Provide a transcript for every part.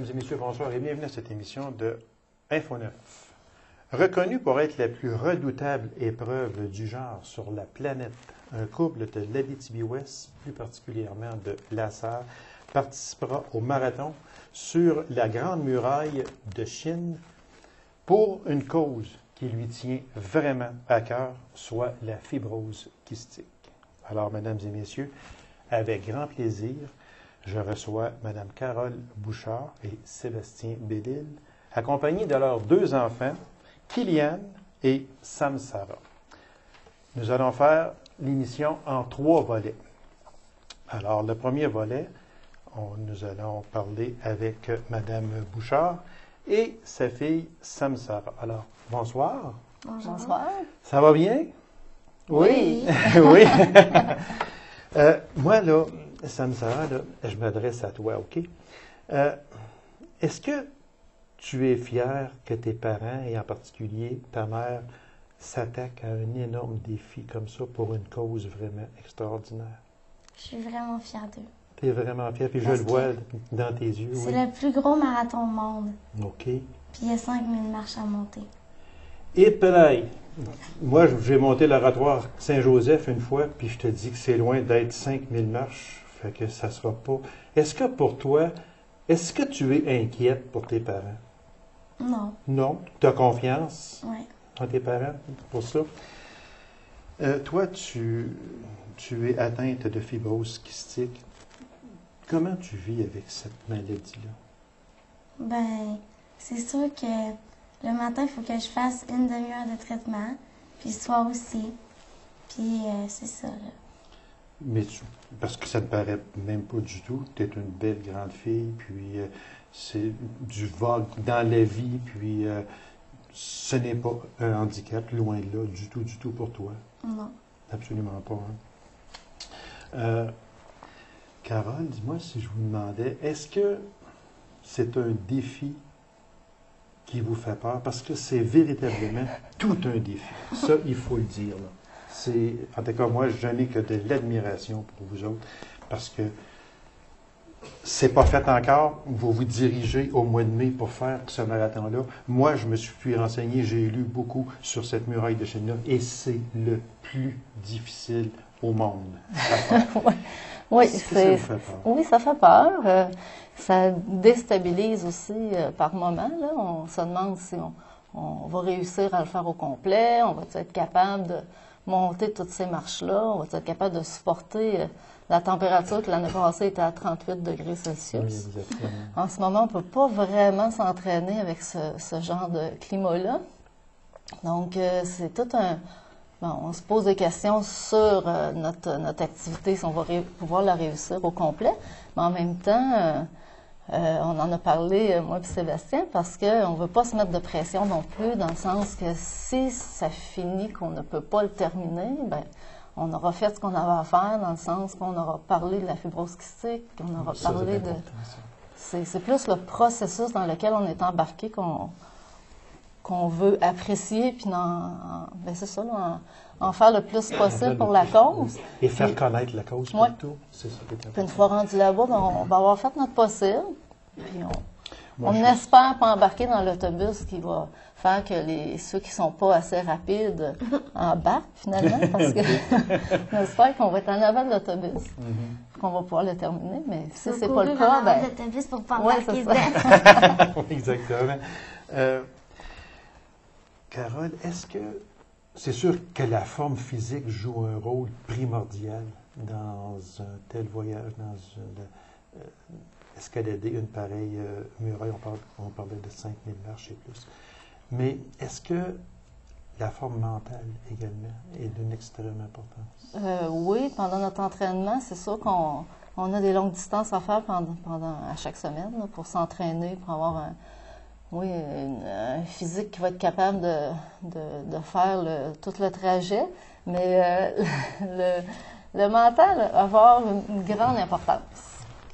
et messieurs, bonsoir et bienvenue à cette émission de Info 9. Reconnue pour être la plus redoutable épreuve du genre sur la planète, un couple de l'Abitibi-Ouest, plus particulièrement de Lassar, participera au marathon sur la Grande Muraille de Chine pour une cause qui lui tient vraiment à cœur, soit la fibrose kystique. Alors, mesdames et messieurs, avec grand plaisir, je reçois Mme Carole Bouchard et Sébastien Bellil, accompagnés de leurs deux enfants, Kylian et Samsara. Nous allons faire l'émission en 3 volets. Alors, le premier volet, nous allons parler avec Mme Bouchard et sa fille Samsara. Alors, bonsoir. Bonsoir. Ça va bien? Oui. Oui. Moi, là, Samsara, là, je m'adresse à toi, OK? Est-ce que tu es fière que tes parents, et en particulier ta mère, s'attaquent à un énorme défi comme ça pour une cause vraiment extraordinaire? Je suis vraiment fière d'eux. Tu es vraiment fière, puis je le vois dans tes yeux. C'est oui. le plus gros marathon au monde. OK. Puis il y a 5000 marches à monter. Et pareil, moi, j'ai monté l'oratoire Saint-Joseph une fois, puis je te dis que c'est loin d'être 5000 marches, fait que ça sera pas... Est-ce que pour toi, est-ce que tu es inquiète pour tes parents? Non. Non? Tu as confiance Oui. en tes parents pour ça? Toi, tu es atteinte de fibrose kystique. Comment tu vis avec cette maladie-là? Ben, c'est sûr que le matin, il faut que je fasse une demi-heure de traitement, puis le soir aussi. Puis c'est ça, là. Mais parce que ça ne paraît même pas du tout. Tu es une belle grande fille, puis c'est du vogue dans la vie, puis ce n'est pas un handicap, loin de là, du tout pour toi. Non. Absolument pas. Hein? Carole, dis-moi si je vous demandais, est-ce que c'est un défi qui vous fait peur? Parce que c'est véritablement tout un défi. Ça, il faut le dire, là. En tout cas, moi, je n'ai que de l'admiration pour vous autres, parce que c'est pas fait encore. Vous vous dirigez au mois de mai pour faire ce marathon-là. Moi, je me suis renseigné, j'ai lu beaucoup sur cette muraille de Chine-là, et c'est le plus difficile au monde à faire. Oui, Ça vous fait peur? oui, ça fait peur. Ça déstabilise aussi par moments. Là. On se demande si on va réussir à le faire au complet. On va être capable de monter toutes ces marches-là. On va être capable de supporter la température que l'année passée était à 38 degrés Celsius. Oui, exactement. En ce moment, on ne peut pas vraiment s'entraîner avec ce genre de climat-là. Donc, c'est tout un... Bon, on se pose des questions sur notre activité, si on va pouvoir la réussir au complet. Mais en même temps, on en a parlé, moi et Sébastien, parce qu'on ne veut pas se mettre de pression non plus, dans le sens que si ça finit qu'on ne peut pas le terminer, ben, on aura fait ce qu'on avait à faire, dans le sens qu'on aura parlé de la fibrose kystique, qu'on aura parlé de... C'est plus le processus dans lequel on est embarqué qu'on veut apprécier, puis ben c'est ça, là, en faire le plus possible pour la cause. Et faire connaître la cause, Ouais. plutôt. C'est ça qui est important. Puis une fois rendu là-bas, ben, on va avoir fait notre possible, puis Moi, on je- espère pas embarquer dans l'autobus qui va faire que ceux qui sont pas assez rapides embarquent, finalement, parce que j'espère qu'on va être en avant de l'autobus, qu'on va pouvoir le terminer, mais si c'est pas le cas, ben... l'autobus pour pas Ouais, embarquer c'est ça. dedans. Exactement. Carole, est-ce que c'est sûr que la forme physique joue un rôle primordial dans un tel voyage, escalader une pareille muraille? On parlait de 5000 marches et plus. Mais est-ce que la forme mentale également est d'une extrême importance? Oui, pendant notre entraînement, c'est sûr qu'on a des longues distances à faire à chaque semaine là, pour s'entraîner, pour avoir un physique qui va être capable de faire tout le trajet. Mais le mental va avoir une grande importance.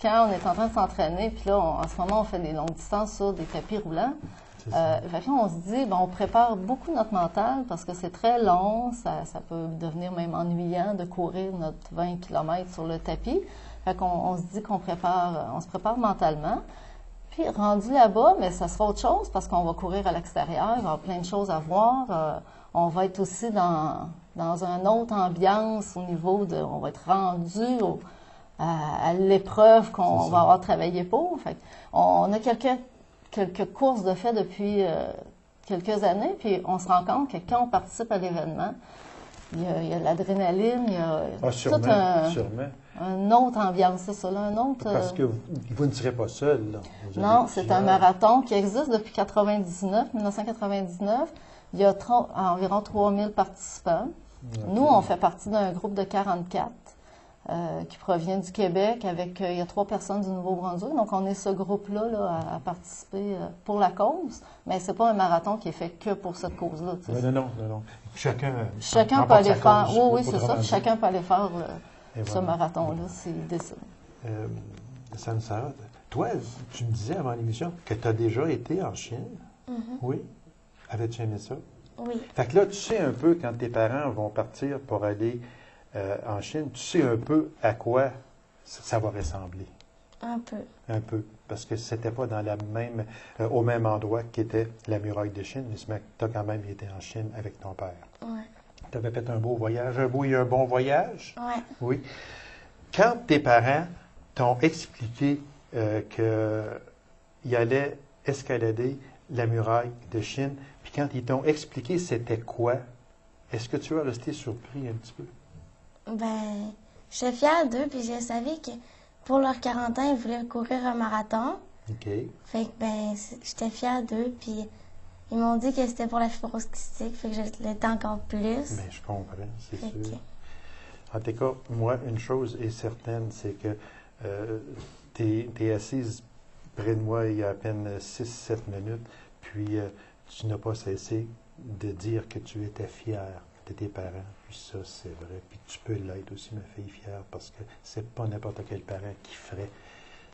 Quand on est en train de s'entraîner, puis là, en ce moment, on fait des longues distances sur des tapis roulants. Fait que là, on se dit, on prépare beaucoup notre mental parce que c'est très long, ça peut devenir même ennuyant de courir notre 20 km sur le tapis. Fait qu'on se dit on se prépare mentalement. Puis rendu là-bas, mais ça sera autre chose parce qu'on va courir à l'extérieur, il va y avoir plein de choses à voir. On va être aussi dans une autre ambiance au niveau de... On va être rendu à l'épreuve qu'on va avoir travaillé pour. Fait on a quelques courses de fait depuis quelques années, puis on se rend compte que quand on participe à l'événement, il y a de l'adrénaline, il y a sûrement. Une autre ambiance, c'est ça, là, un autre... Parce que vous ne serez pas seul, là. Non, c'est un marathon qui existe depuis 1999. Il y a environ 3000 participants. Okay. Nous, on fait partie d'un groupe de 44 qui provient du Québec avec, il y a 3 personnes du Nouveau-Brunswick. Donc, on est ce groupe-là là, à participer pour la cause. Mais c'est pas un marathon qui est fait que pour cette cause-là. Non. Chacun peut aller faire. Oui, c'est ça. Chacun peut aller faire ce marathon-là s'il décide. Samsara, toi, tu me disais avant l'émission que tu as déjà été en Chine. Oui. Avais-tu aimé ça? Oui. Fait que là, tu sais un peu, quand tes parents vont partir pour aller en Chine, tu sais un peu à quoi ça va ressembler. Un peu. Un peu. Parce que c'était pas dans au même endroit qu'était la muraille de Chine, mais tu as quand même été en Chine avec ton père. Oui. Tu avais fait un beau voyage, un beau et un bon voyage? Oui. Oui. Quand tes parents t'ont expliqué qu'ils allaient escalader la muraille de Chine, puis quand ils t'ont expliqué c'était quoi, est-ce que tu as resté surpris un petit peu? Ben, j'étais fière d'eux, puis je savais que pour leurs 40 ans, ils voulaient courir un marathon. OK. Fait que, ben, j'étais fière d'eux, puis ils m'ont dit que c'était pour la fibrose kystique, fait que je l'étais encore plus. Mais je comprends, c'est sûr. En tout cas, moi, une chose est certaine, c'est que tu es assise près de moi il y a à peine 6-7 minutes, puis tu n'as pas cessé de dire que tu étais fière de tes parents. Puis ça, c'est vrai. Puis tu peux l'être aussi, ma fille, fière, parce que c'est pas n'importe quel parent qui ferait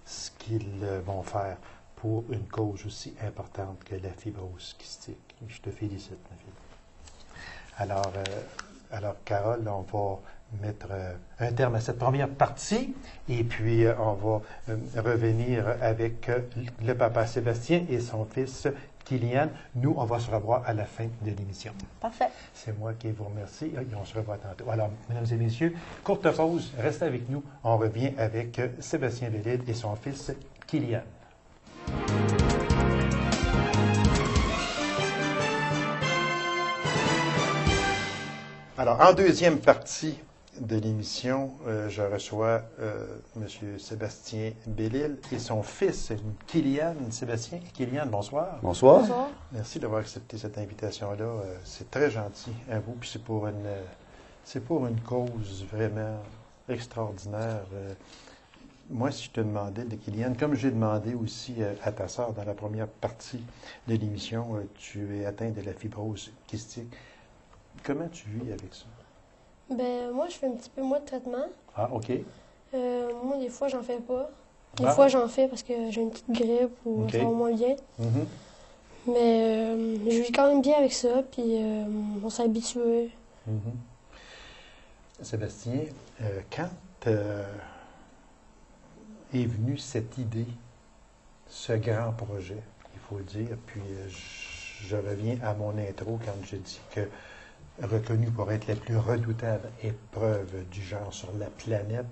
ce qu'ils vont faire pour une cause aussi importante que la fibrose kystique. Je te félicite, ma fille. Alors Carole, on va mettre un terme à cette première partie et puis on va revenir avec le papa Sébastien et son fils Kylian. Nous, on va se revoir à la fin de l'émission. Parfait. C'est moi qui vous remercie et on se revoit tantôt. Alors, mesdames et messieurs, courte pause, restez avec nous. On revient avec Sébastien Bellil et son fils Kylian. Alors, en deuxième partie de l'émission, je reçois M. Sébastien Bellil et son fils, Kylian. Sébastien, Kylian, bonsoir. Bonsoir. Bonsoir. Merci d'avoir accepté cette invitation-là. C'est très gentil à vous, puis c'est pour une cause vraiment extraordinaire. Moi, si je te demandais, Kylian, comme j'ai demandé aussi à ta sœur dans la première partie de l'émission, tu es atteint de la fibrose kystique. Comment tu vis avec ça? Ben, moi, je fais un petit peu moins de traitement. Ah, OK. Moi, des fois, j'en fais pas. Des Ah. fois, j'en fais parce que j'ai une petite grippe ou OK. ça va moins bien. Mhm. Mais je vis quand même bien avec ça, puis on s'est habitué. Mhm. Sébastien, quand est venue cette idée, ce grand projet, il faut le dire, puis je reviens à mon intro quand je dis que reconnu pour être la plus redoutable épreuve du genre sur la planète,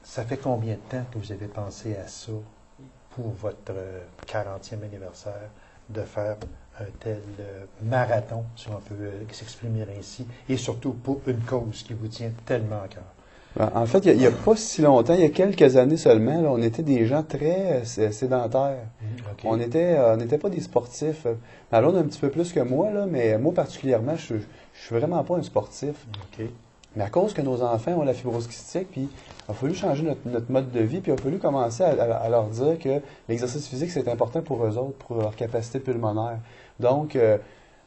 ça fait combien de temps que vous avez pensé à ça pour votre 40e anniversaire, de faire un tel marathon, si on peut s'exprimer ainsi, et surtout pour une cause qui vous tient tellement à cœur? En fait, il n'y a pas si longtemps, il y a quelques années seulement, là, on était des gens très sédentaires. Okay. On n'était pas des sportifs. Alors, on a un petit peu plus que moi, là, mais moi particulièrement, je suis vraiment pas un sportif. OK. Mais à cause que nos enfants ont la fibrose kystique, puis il a fallu changer notre mode de vie, puis il a fallu commencer à leur dire que l'exercice physique, c'est important pour eux autres, pour leur capacité pulmonaire. Donc,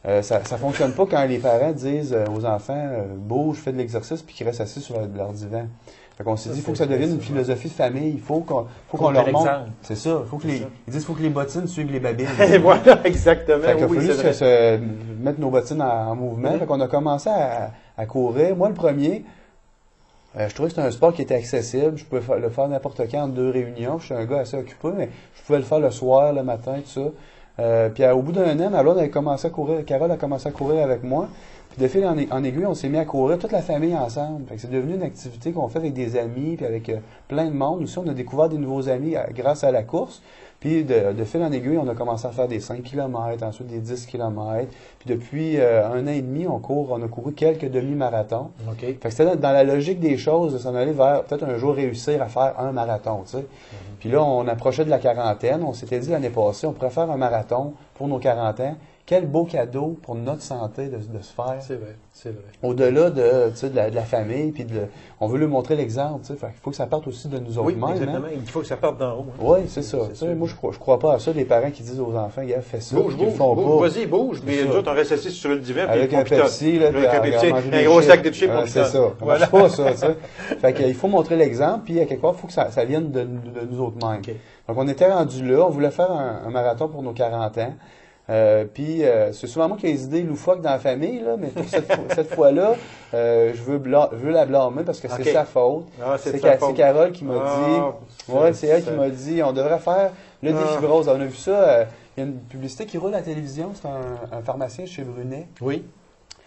ça ne fonctionne pas quand les parents disent aux enfants bouge, fais de l'exercice, puis qu'ils restent assis sur leur divan. Fait qu'on s'est dit, il faut que ça devienne une philosophie de famille, il faut qu'on leur montre. C'est ça. Ils disent faut que les bottines suivent les babines. Et voilà, exactement. Fait qu'il a oui, fallu mettre nos bottines en mouvement. Fait qu'on a commencé à courir. Moi, le premier, Je trouvais que c'était un sport qui était accessible. Je pouvais le faire n'importe quand entre 2 réunions. Je suis un gars assez occupé, mais je pouvais le faire le soir, le matin, tout ça. Puis au bout d'un an, ma blonde avait commencé à courir. Carole a commencé à courir avec moi. Puis de fil en aiguille, on s'est mis à courir, toute la famille ensemble. Fait que c'est devenu une activité qu'on fait avec des amis, puis avec plein de monde. Aussi, on a découvert des nouveaux amis grâce à la course. Puis de fil en aiguille, on a commencé à faire des 5 km, ensuite des 10 km. Puis depuis 1 an et demi, on a couru quelques demi-marathons. OK. Fait que c'était dans la logique des choses de s'en aller vers peut-être un jour réussir à faire un marathon, tu sais. Puis là, on approchait de la quarantaine. On s'était dit l'année passée, on pourrait faire un marathon pour nos 40 ans. Quel beau cadeau pour notre santé de se faire. C'est vrai, c'est vrai. Au-delà de la famille, puis on veut lui montrer l'exemple, tu sais. Fait qu'il faut que ça parte aussi de nous autres Oui, mêmes. exactement. Hein? Il faut que ça parte d'en haut. Hein. Oui, c'est ça. Tu sais, moi, je crois pas à ça, les parents qui disent aux enfants, gars, fais ça, Bouge, puis qu'ils bouge, le font bouge, pas. vas-y, bouge. Mais nous autres, on reste assis sur le divan. Puis Avec un Pepsi, là, puis avec un Pepsi, manger un des gros chips. sac de chips pour C'est ça. Ça Voilà. marche pas, ça, tu sais. Fait qu'il faut montrer l'exemple, puis à quelque part, il faut que ça vienne de nous autres mêmes. OK. Donc, on était rendu là, on voulait faire un marathon pour nos 40 ans. Puis, c'est souvent moi qui ai des idées loufoques dans la famille, là, mais pour cette fois-là, je veux la blâmer parce que c'est OK. sa faute. Ah, c'est sa faute. C'est Carole qui m'a Ah, dit, c'est elle qui m'a dit, on devrait faire le défibrose. On a vu ça, il y a une publicité qui roule à la télévision, c'est un pharmacien chez Brunet, Oui.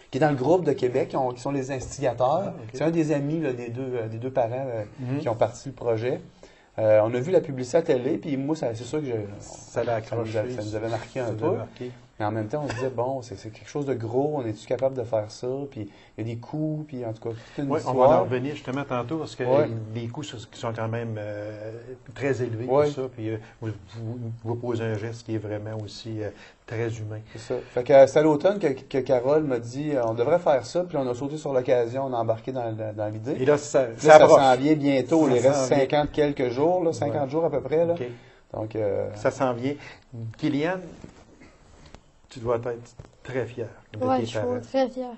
qui est dans le groupe de Québec, qui sont les instigateurs. Ah, OK. C'est un des amis là, des deux parents Mhm. qui ont parti le projet. On a vu la publicité à la télé, puis moi, c'est sûr que Ça l'a accroché. ça nous avait marqué un Ça peu. l'a marqué. Mais en même temps, on se disait, bon, c'est quelque chose de gros, on est-tu capable de faire ça? Puis il y a des coûts, puis en tout cas, toute une Oui, on histoire. va en revenir justement tantôt parce que Ouais. les coûts qui sont quand même très élevés Ouais. pour ça. Puis vous posez un geste qui est vraiment aussi très humain. C'est ça. Fait que c'est à l'automne que Carole m'a dit, on devrait faire ça, puis on a sauté sur l'occasion, on a embarqué dans l'idée. Et là, ça Là, ça approche. s'en vient bientôt, il Ça reste s'en vient. 50 quelques jours, là, 50 Ouais. jours à peu près. Là. OK. Donc, Ça s'en vient. Kylian, tu dois être très fier de Ouais, tes je suis parents. très fière.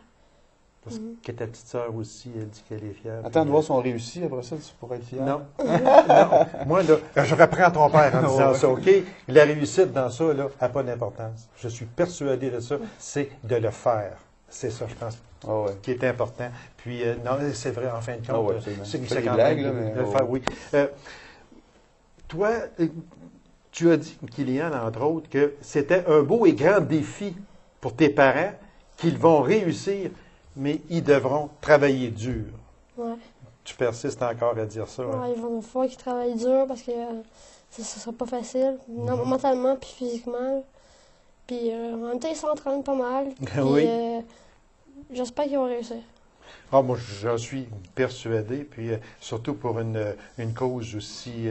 Parce que ta petite sœur aussi, elle dit qu'elle est fière. attends de Puis, voir si on réussit, après ça, tu pourrais être fier. Non. Non. Moi, là, je reprends ton père en disant Ouais. ça, OK? La réussite dans ça, là, n'a pas d'importance. Je suis persuadé de ça. C'est de le faire. C'est ça, je pense, Ah ouais. qui est important. Puis, non, c'est vrai, en fin de Ah compte, ouais, absolument. c'est Fais des quand blagues, même là, de mais le ouais. faire, oui. Toi, tu as dit, Kylian, entre autres, que c'était un beau et grand défi pour tes parents qu'ils vont réussir, mais ils devront travailler dur. Ouais. Tu persistes encore à dire ça. hein? Ouais, il va falloir qu'ils travaillent dur parce que ça sera pas facile, mentalement puis physiquement. Puis en même temps, ils s'entraînent pas mal. Puis, Oui. j'espère qu'ils vont réussir. Ah, moi, j'en suis persuadé, puis surtout pour une cause aussi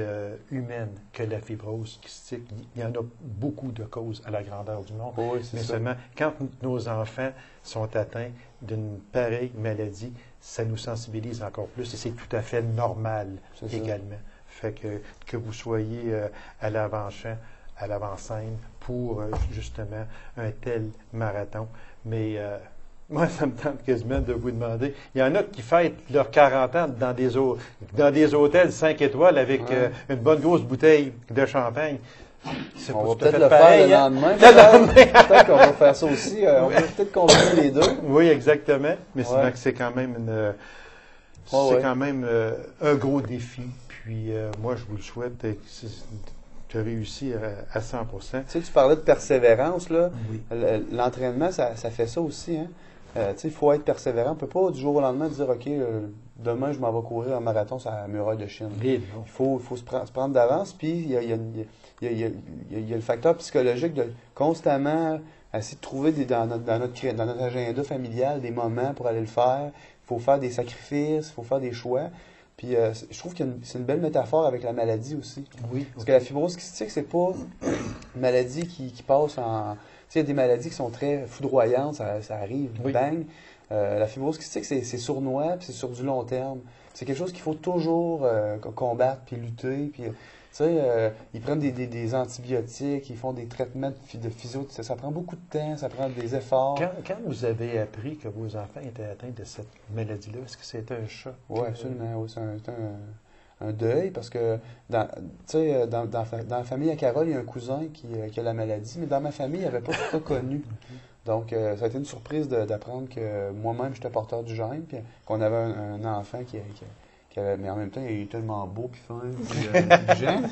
humaine que la fibrose kystique. Il y en a beaucoup de causes à la grandeur du monde. Oui, c'est Mais ça. seulement, quand nos enfants sont atteints d'une pareille maladie, ça nous sensibilise encore plus et c'est tout à fait normal C'est ça. également. Fait que vous soyez à l'avant-champ, à l'avant-scène pour justement un tel marathon. Mais moi, ça me tente quasiment de vous demander. Il y en a qui fêtent leurs 40 ans dans des hôtels 5 étoiles avec Ouais. une bonne grosse bouteille de champagne. C'est On pas va tout à peut-être fait le pareil, faire hein? le lendemain. Peut-être qu'on va faire ça aussi. On va peut-être combiner les deux. Oui, exactement. Mais Ouais. c'est quand même c'est ouais. quand même un gros défi. Puis moi, je vous le souhaite de réussir à 100%. Tu sais, tu parlais de persévérance, là. Oui. L'entraînement, ça fait ça aussi, hein. Tu sais, il faut être persévérant. On ne peut pas du jour au lendemain dire, OK, demain, je m'en vais courir un marathon sur la muraille de Chine. Et Il faut se prendre d'avance, puis il y a le facteur psychologique de constamment essayer de trouver dans notre agenda familial des moments pour aller le faire. Il faut faire des sacrifices, il faut faire des choix. Puis je trouve que c'est une belle métaphore avec la maladie aussi. oui. Parce que la fibrose kystique, c'est pas une maladie qui passe en... Tu sais, il y a des maladies qui sont très foudroyantes, ça arrive, Oui. bang. La fibrose kystique, c'est sournois, puis c'est sur du long terme. C'est quelque chose qu'il faut toujours combattre, puis lutter. Puis, tu sais, ils prennent des antibiotiques, ils font des traitements de physio. Ça prend beaucoup de temps, ça prend des efforts. Quand vous avez appris que vos enfants étaient atteints de cette maladie-là, est-ce que c'était un choc? Oui, absolument. Oui, c'est un deuil parce que dans la famille à Carole, il y a un cousin qui a la maladie, mais dans ma famille, il n'y avait pas tout ça connu. Donc, ça a été une surprise d'apprendre que moi-même, j'étais porteur du gène, puis qu'on avait un enfant qui avait, mais en même temps, il est tellement beau, puis fin, puis intelligent.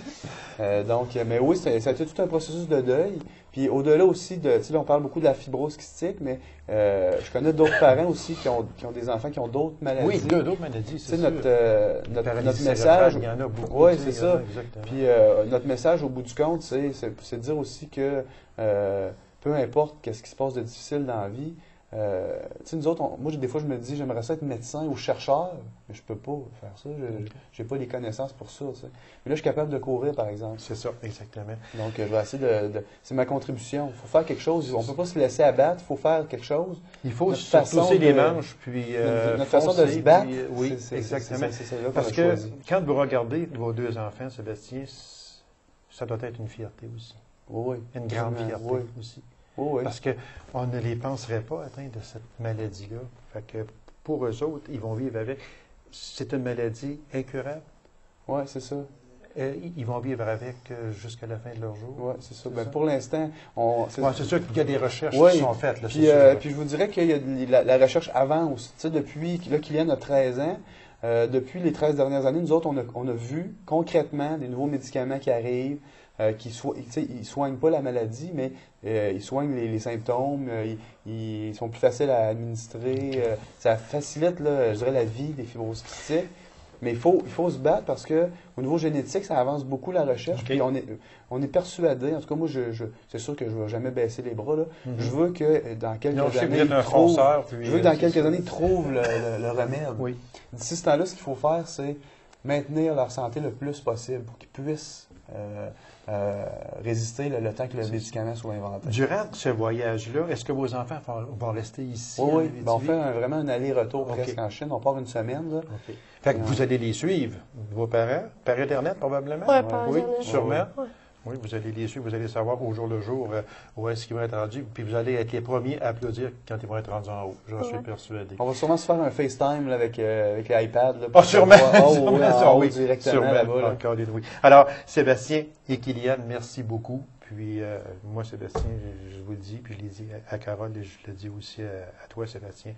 Mais oui, ça a été tout un processus de deuil. Puis au-delà aussi de, tu sais, là, on parle beaucoup de la fibrose kystique, mais je connais d'autres parents aussi qui ont des enfants qui ont d'autres maladies. Oui, d'autres maladies, c'est sûr. Notre message, il y en a beaucoup. oui, c'est ça. Puis notre message au bout du compte, c'est de dire aussi que peu importe qu'est-ce qui se passe de difficile dans la vie, tu sais, nous autres, moi, des fois, je me dis, j'aimerais ça être médecin ou chercheur, mais je peux pas faire ça. Je n'ai pas les connaissances pour ça. Tu sais. Mais là, je suis capable de courir, par exemple. C'est ça, exactement. Donc, je vais essayer c'est ma contribution. Il faut faire quelque chose. On ne peut pas se laisser abattre. Il faut faire quelque chose. Il faut se retrousser les manches, puis notre façon de se battre. Oui, exactement. C'est ça, parce que quand vous regardez vos deux enfants, Sébastien, ça doit être une fierté aussi. Oui. Une grande fierté aussi. Oui. Parce qu'on ne les penserait pas atteints de cette maladie-là. Fait que pour eux autres, ils vont vivre avec. C'est une maladie incurable. Oui, c'est ça. Ils vont vivre avec jusqu'à la fin de leur jour. Oui, c'est ça. Ben, pour l'instant, c'est sûr qu'il y a des recherches qui sont faites. Là, puis je vous dirais qu'il y a la recherche avance. Tu sais, depuis là, Kylian a 13 ans, depuis les 13 dernières années, nous autres, on a vu concrètement des nouveaux médicaments qui arrivent. Ils soignent pas la maladie, mais ils soignent les symptômes, ils sont plus faciles à administrer. Ça facilite, là, je dirais, la vie des fibroses kystiques. Mais il faut se battre parce que au niveau génétique, ça avance beaucoup la recherche. Puis on est persuadé, en tout cas moi, c'est sûr que je ne vais jamais baisser les bras. Là. Je veux que dans quelques années, ils trouvent le remède. Oui. D'ici ce temps-là, ce qu'il faut faire, c'est maintenir leur santé le plus possible pour qu'ils puissent résister le temps que le médicament soit inventé. Durant ce voyage-là, est-ce que vos enfants vont rester ici? Oui. On fait vraiment un aller-retour presque en Chine. On part une semaine. Là. Okay. Fait que vous allez les suivre, vos parents, par Internet probablement? Oui, par Internet. Oui, sûrement. Ouais. Oui, vous allez les suivre, vous allez savoir au jour le jour où est-ce qu'ils vont être rendus, puis vous allez être les premiers à applaudir quand ils vont être rendus en haut. J'en suis persuadé. On va sûrement se faire un FaceTime là, avec l'iPad. Sûrement! Oui, directement là-bas. Encore des oui. Alors, Sébastien et Kylian, merci beaucoup. Puis, moi, Sébastien, je vous le dis, puis je l'ai dit à Carole et je le dis aussi à toi, Sébastien.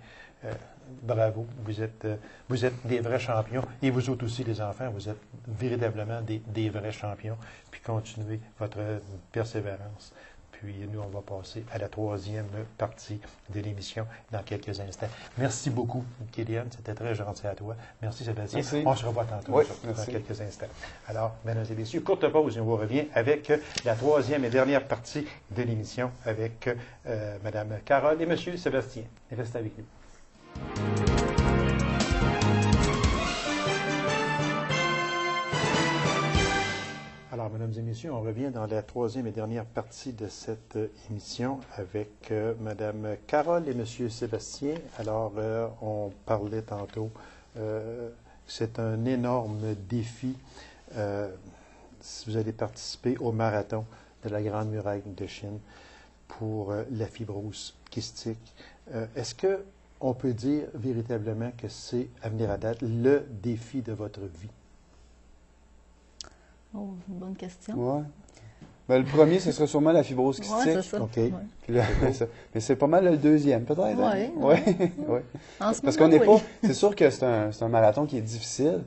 Bravo, vous êtes des vrais champions. Et vous autres aussi, les enfants, vous êtes véritablement des vrais champions. Puis continuez votre persévérance. Puis nous, on va passer à la troisième partie de l'émission dans quelques instants. Merci beaucoup, Kylian. C'était très gentil à toi. Merci, Sébastien. Merci. On se revoit tantôt dans quelques instants. Alors, mesdames et messieurs, courte pause et on vous revient avec la troisième et dernière partie de l'émission avec Mme Carole et M. Sébastien. Restez avec nous. Alors, mesdames et messieurs, on revient dans la troisième et dernière partie de cette émission avec Mme Carole et M. Sébastien. Alors, on parlait tantôt, c'est un énorme défi si vous allez participer au marathon de la Grande Muraille de Chine pour la fibrose kystique. Est-ce qu'on peut dire véritablement que c'est, à venir à date, le défi de votre vie? Oh, une bonne question. Oui. Ben, le premier, ce serait sûrement la fibrose kystique. Oui, c'est ça. OK. Ouais. Mais c'est pas mal le deuxième, peut-être. Oui. Ouais. Parce qu'on n'est pas. C'est sûr que c'est un marathon qui est difficile.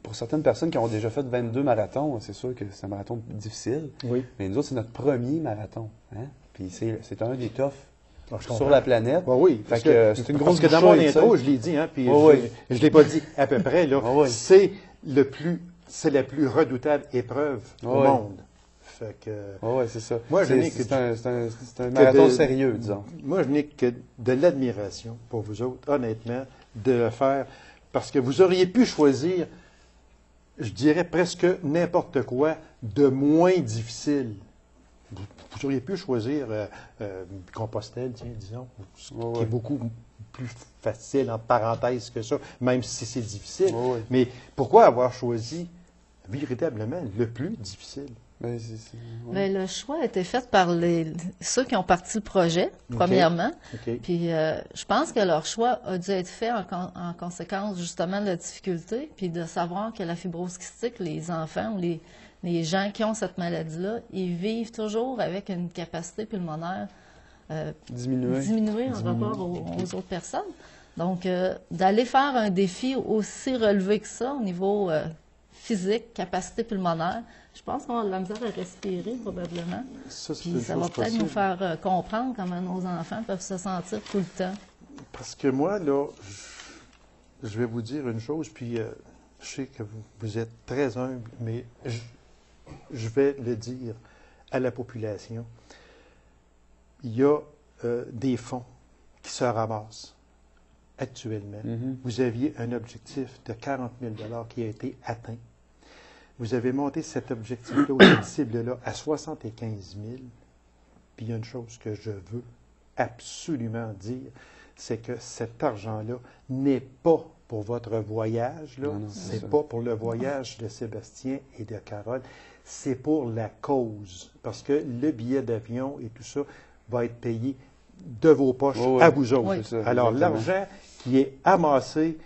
Pour certaines personnes qui ont déjà fait 22 marathons, c'est sûr que c'est un marathon difficile. Oui. Mais nous autres, c'est notre premier marathon. Hein? Puis c'est un des toughs sur sur la planète. Oui, parce que c'est une grosse parce que dans mon bouchée, intro, je l'ai dit, hein, puis je ne l'ai pas dit à peu près, là. C'est la plus redoutable épreuve au monde. Fait que, oui, c'est ça. Moi, c'est un marathon sérieux, disons. Moi, je n'ai que de l'admiration pour vous autres, honnêtement, de le faire, parce que vous auriez pu choisir, je dirais presque n'importe quoi de moins difficile. Vous auriez pu choisir Compostelle, disons, qui est beaucoup plus facile, en parenthèse, que ça, même si c'est difficile. Mais pourquoi avoir choisi véritablement le plus difficile? Bien, le choix a été fait par ceux qui ont parti le projet, premièrement. Puis je pense que leur choix a dû être fait en conséquence justement de la difficulté, puis de savoir que la fibrose kystique, les enfants ou les gens qui ont cette maladie-là, ils vivent toujours avec une capacité pulmonaire diminuer en rapport aux autres personnes. Donc, d'aller faire un défi aussi relevé que ça au niveau physique, capacité pulmonaire, je pense qu'on a de la misère à respirer probablement. Ça, c'est Puis une ça chose va peut-être possible. nous faire comprendre comment nos enfants peuvent se sentir tout le temps. Parce que moi, là, je vais vous dire une chose, puis je sais que vous êtes très humble, mais je vais le dire à la population. Il y a des fonds qui se ramassent actuellement. Vous aviez un objectif de 40 000 qui a été atteint. Vous avez monté cet objectif-là ou cette cible-là à 75 000. Puis il y a une chose que je veux absolument dire, c'est que cet argent-là n'est pas pour votre voyage, là. C'est pas pour le voyage de Sébastien et de Carole, c'est pour la cause. Parce que le billet d'avion et tout ça va être payé de vos poches à vous autres. Oui. C'est ça, Alors, exactement. l'argent qui est amassé,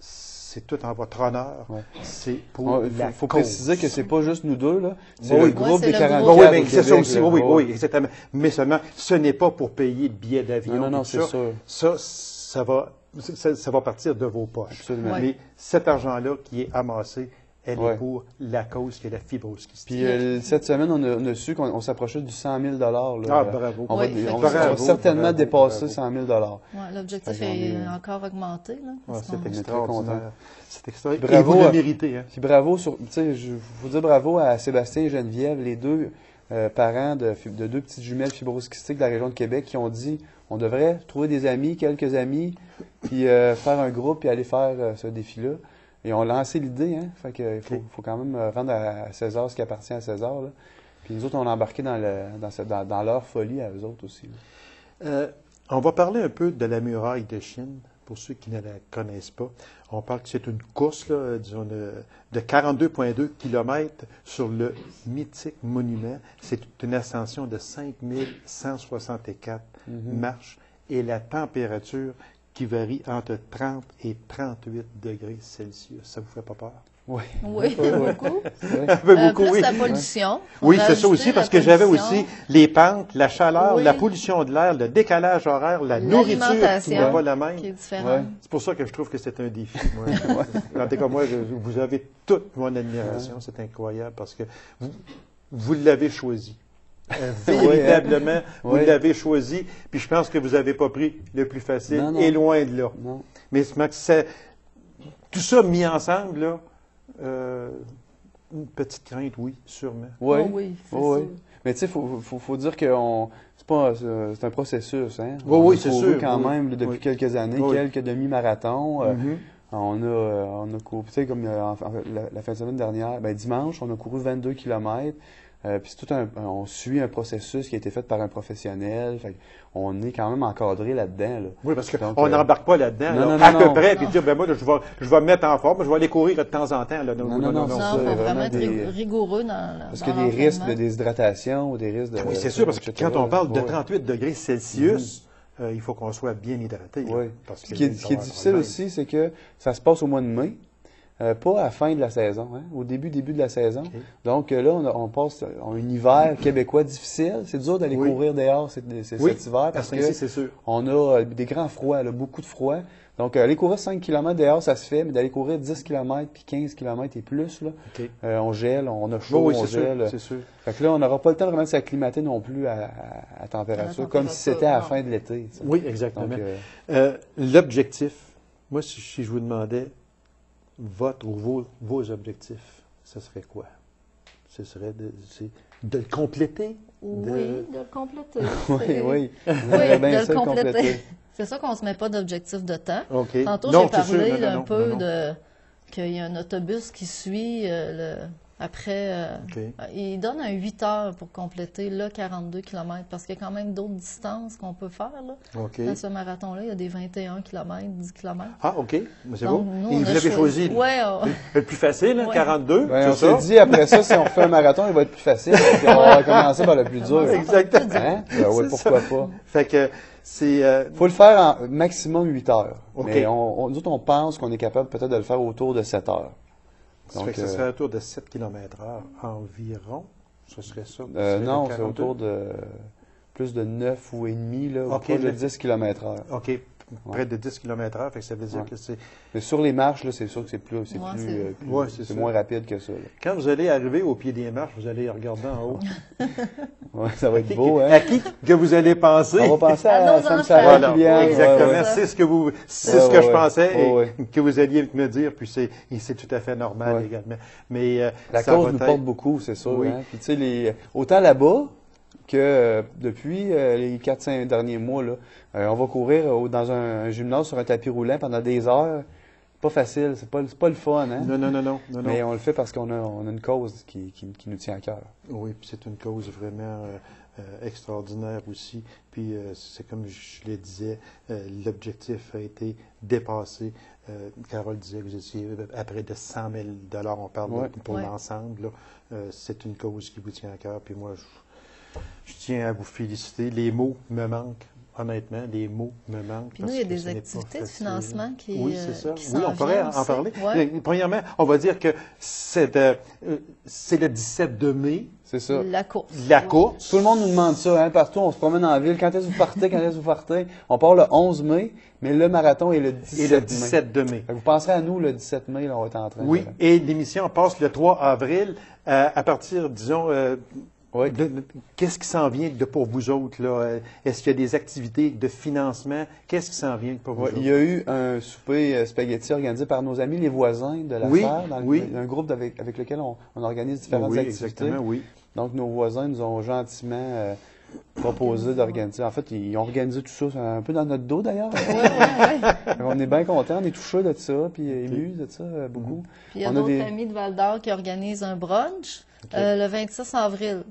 c'est tout en votre honneur. Ouais. C'est pour Il la faut cause. préciser que c'est pas juste nous deux, là. C'est Oui, le oui. groupe Ouais, des c'est le 44 groupe. Oui, au mais c'est ça Québec, aussi, là. oui, Ouais. oui, exactement. Mais seulement, ce n'est pas pour payer le billet d'avion. Non, non, tout c'est ça. sûr. Ça va partir de vos poches. Absolument. Ouais. Mais cet argent-là qui est amassé, elle Ouais. est pour la cause qui est la fibrose kystique. Puis cette semaine, on a su qu'on s'approchait du 100 000 là. Ah, bravo. On Oui, va, on effectivement. va certainement Bravo, dépasser bravo. 100 000 Ouais, l'objectif Fait qu'on est est- encore augmenté. Là, Ouais, parce c'est qu'on- très extraordinaire. content. C'est extraordinaire. Bravo Et vous le à- méritez. Hein? Puis bravo, tu sais, je vous dire bravo à Sébastien et Geneviève, les deux parents de deux petites jumelles fibrose kystique de la région de Québec qui ont dit on devrait trouver des amis, quelques amis, puis faire un groupe et aller faire ce défi-là. Et on a lancé l'idée, hein. Fait que faut quand même rendre à César ce qui appartient à César, là. Puis nous autres, on a embarqué dans leur folie à eux autres aussi, là. On va parler un peu de la muraille de Chine, pour ceux qui ne la connaissent pas. On parle que c'est une course, là, disons, de 42,2 km sur le mythique monument. C'est une ascension de 5164 marches et la température qui varie entre 30 et 38 degrés Celsius. Ça vous fait pas peur? Oui. Oui, beaucoup. Un peu beaucoup, Plus oui. la pollution. Oui, Faudrait c'est ça ajouter aussi, parce la que j'avais pollution. aussi les pentes, la chaleur, Oui. la pollution de l'air, le décalage horaire, la nourriture qui L'alimentation n'est pas la même. qui est différente. Ouais. C'est pour ça que je trouve que c'est un défi. Moi. En tout cas, moi, vous avez toute mon admiration. C'est incroyable parce que vous l'avez choisi. Véritablement, vous Oui. l'avez choisi. Puis je pense que vous n'avez pas pris le plus facile Non, non. et loin de là. Non. Mais tout ça mis ensemble, là, une petite crainte, oui, sûrement. Oui. Oh oui, c'est Oui. sûr. Mais tu sais, faut dire que c'est un processus, hein. Oui, On oui, a c'est couru sûr, quand oui. même là, depuis Oui. quelques années, Oui. quelques demi-marathons. Mhm. On a couru, tu sais, comme la fin de semaine dernière, dimanche, on a couru 22 km. Puis c'est on suit un processus qui a été fait par un professionnel. Fait on est quand même encadré là-dedans, là. Oui, parce Donc, qu'on n'embarque pas là-dedans, non, là, non, à non, peu non. près, puis dire, ben moi, là, je vais me mettre en forme, je vais aller courir de temps en temps. Là. Non, Non, ça, il faut vraiment vraiment être des- rigoureux dans Parce dans qu'il y a des risques de l'entraînement. déshydratation ou des risques de... Oui, c'est sûr, parce que etc., quand on parle de là. 38 degrés Celsius, il faut qu'on soit bien hydraté. là, Oui. parce que Ce qui est il va y avoir un difficile problème. aussi, c'est que ça se passe au mois de mai, pas à la fin de la saison, hein, au début de la saison. OK. Donc là, on passe un hiver québécois difficile. C'est dur d'aller Oui. courir dehors Oui, cet hiver parce Saint-Cy, que c'est sûr. on a des grands froids, là, beaucoup de froid. Donc, aller courir 5 km dehors, ça se fait, mais d'aller courir 10 km puis 15 km et plus, là, OK. on gèle, on a chaud, Oui, on c'est sûr, gèle. c'est sûr. Fait que là, on n'aura pas le temps vraiment de s'acclimater non plus à température, comme si c'était à la fin de l'été. tu sais. Oui, exactement. Donc, L'objectif, moi, si je vous demandais votre ou vos objectifs, ce serait quoi? Ce serait de le compléter? Oui, de le compléter. oui, C'est- oui. Oui, J'aimerais bien de le ça, compléter. C'est ça qu'on ne se met pas d'objectif de temps. OK. Tantôt, Non, j'ai c'est sûr, parlé non, un non, peu non, non. de qu'il y a un autobus qui suit après. OK. Il donne un 8 heures pour compléter le 42 km parce qu'il y a quand même d'autres distances qu'on peut faire. Là. OK. Dans ce marathon-là, il y a des 21 km, 10 km. Ah, OK. Mais c'est Donc, bon. nous, Et on vous a avez choisi Ouais, le plus facile, hein, Ouais. 42, Ben, on c'est ça? s'est dit, après ça, si on fait un marathon, il va être plus facile. Puis on va commencer par le plus dur. Exactement. Hein? Ben oui, C'est pourquoi ça. pas? Fait que c'est... Faut le faire en maximum 8 heures. OK. Mais nous autres, on pense qu'on est capable peut-être de le faire autour de 7 heures. ça Donc, fait que ce serait autour de 7 km/h environ. Ce serait ça. non, c'est autour de... plus de 9 ou et demi, là, ou OK, proche de le- 10 km/h. OK, près de 10 km/h, fait que ça veut dire Ouais. que c'est... Mais sur les marches, là, c'est sûr que c'est plus, Ouais, c'est- Ouais, c'est ça. moins rapide que ça. Là. Quand vous allez arriver au pied des marches, vous allez regarder en haut. Ouais, ça va être beau, À hein? qui que vous allez penser? On va penser À à nos Sam enfants. Sarah Voilà, Kilian. exactement. ouais. C'est ce que vous, c'est Ouais, ce que ouais, je ouais. pensais et Ouais, que vous alliez me dire, puis c'est tout à fait normal Ouais. également. Mais La ça cause va nous être- porte beaucoup, c'est sûr. Oui. Hein? Puis, tu sais, autant là-bas que depuis les 4-5 derniers mois, là, on va courir dans un gymnase sur un tapis roulant pendant des heures. Pas facile, c'est pas le fun, hein? Non. Mais on le fait parce qu'on a une cause qui nous tient à cœur. Oui, puis c'est une cause vraiment extraordinaire aussi. Puis c'est comme je le disais, l'objectif a été dépassé. Carole disait que vous étiez à près de 100 000 $, on parle Ouais. pour Ouais. l'ensemble. Là. C'est une cause qui vous tient à cœur. Puis moi, je tiens à vous féliciter. Les mots me manquent. Honnêtement, les mots me manquent. Puis nous, parce il y a que des ce n'est pas activités de facile. financement qui Oui, c'est ça. qui Oui, s'en on pourrait viennent en aussi. parler. Ouais. Premièrement, on va dire que c'est le 17 de mai, C'est ça. La course. la course. Tout le monde nous demande ça, hein, partout, on se promène en ville. Quand est-ce que vous partez? Quand est-ce que vous partez? On part le 11 mai, mais le marathon est le 17 Et le mai. 17 de mai. Fait que vous penserez à nous le 17 mai, là, on va être en train Oui, de... et l'émission passe le 3 avril à partir, disons, Oui. qu'est-ce qui s'en vient pour vous autres? Là? Est-ce qu'il y a des activités de financement? Qu'est-ce qui s'en vient pour vous Ouais, autres? il y a eu un souper spaghetti organisé par nos amis les voisins de la Oui, Serre, oui. un groupe avec lequel on organise différentes Oui, activités. exactement, oui. Donc, nos voisins nous ont gentiment proposé d'organiser. En fait, ils ont organisé tout ça un peu dans notre dos, d'ailleurs. Fait qu'on est bien contents, on est touchés de ça, puis émus de ça, beaucoup. Puis il y a On a d'autres des- amis de Val d'Or qui organisent un brunch le 26 avril.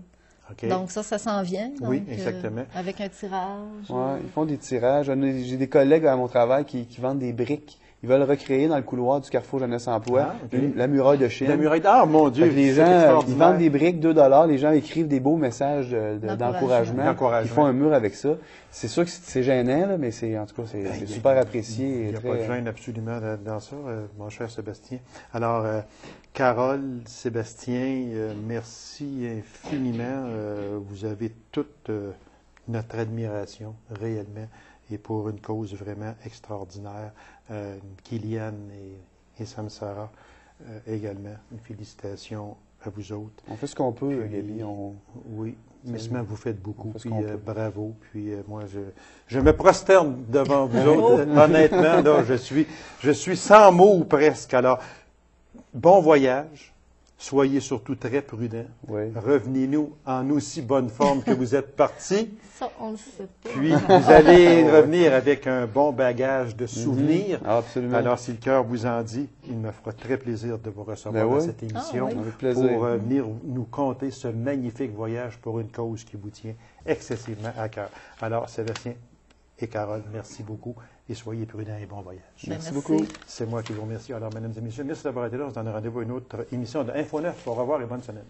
OK. Donc ça s'en vient. Oui, Donc, exactement. avec un tirage. Ouais, ils font des tirages. J'ai des collègues à mon travail qui vendent des briques. Ils veulent recréer dans le couloir du Carrefour Jeunesse Emploi Ah, OK. la muraille de Chine. La muraille d'art, mon Dieu! Fait que les c'est gens, ils extraordinaire. vendent des briques 2 $, les gens écrivent des beaux messages d'encouragement. D'encouragement. Ils font un mur avec ça. C'est sûr que c'est gênant, là, mais en tout cas, c'est super apprécié. Il et n'y a très- pas de gêne absolument dans ça, mon cher Sébastien. Alors, Carole, Sébastien, merci infiniment. Vous avez toute notre admiration, réellement, et pour une cause vraiment extraordinaire. Kylian et Samsara également. Une félicitation à vous autres. On fait ce qu'on peut, Gaby. Oui, mais seulement vous faites beaucoup, On fait ce puis qu'on peut. bravo. Puis moi, je me prosterne devant vous autres. Honnêtement, là, je suis sans mots ou presque. Alors, bon voyage. Soyez surtout très prudents. Oui. Revenez-nous en aussi bonne forme que vous êtes partis. Ça, on le sait pas. Puis, vous allez revenir avec un bon bagage de souvenirs. Ah, absolument. Alors, si le cœur vous en dit, il me fera très plaisir de vous recevoir Ben dans oui. cette émission. Ah oui. Avec plaisir. Pour venir nous conter ce magnifique voyage pour une cause qui vous tient excessivement à cœur. Alors, Sébastien et Carole, merci beaucoup et soyez prudents et bon voyage. Merci beaucoup. C'est moi qui vous remercie. Alors, mesdames et messieurs, merci d'avoir été là. On se donne rendez-vous à une autre émission de Info 9. Au revoir et bonne semaine.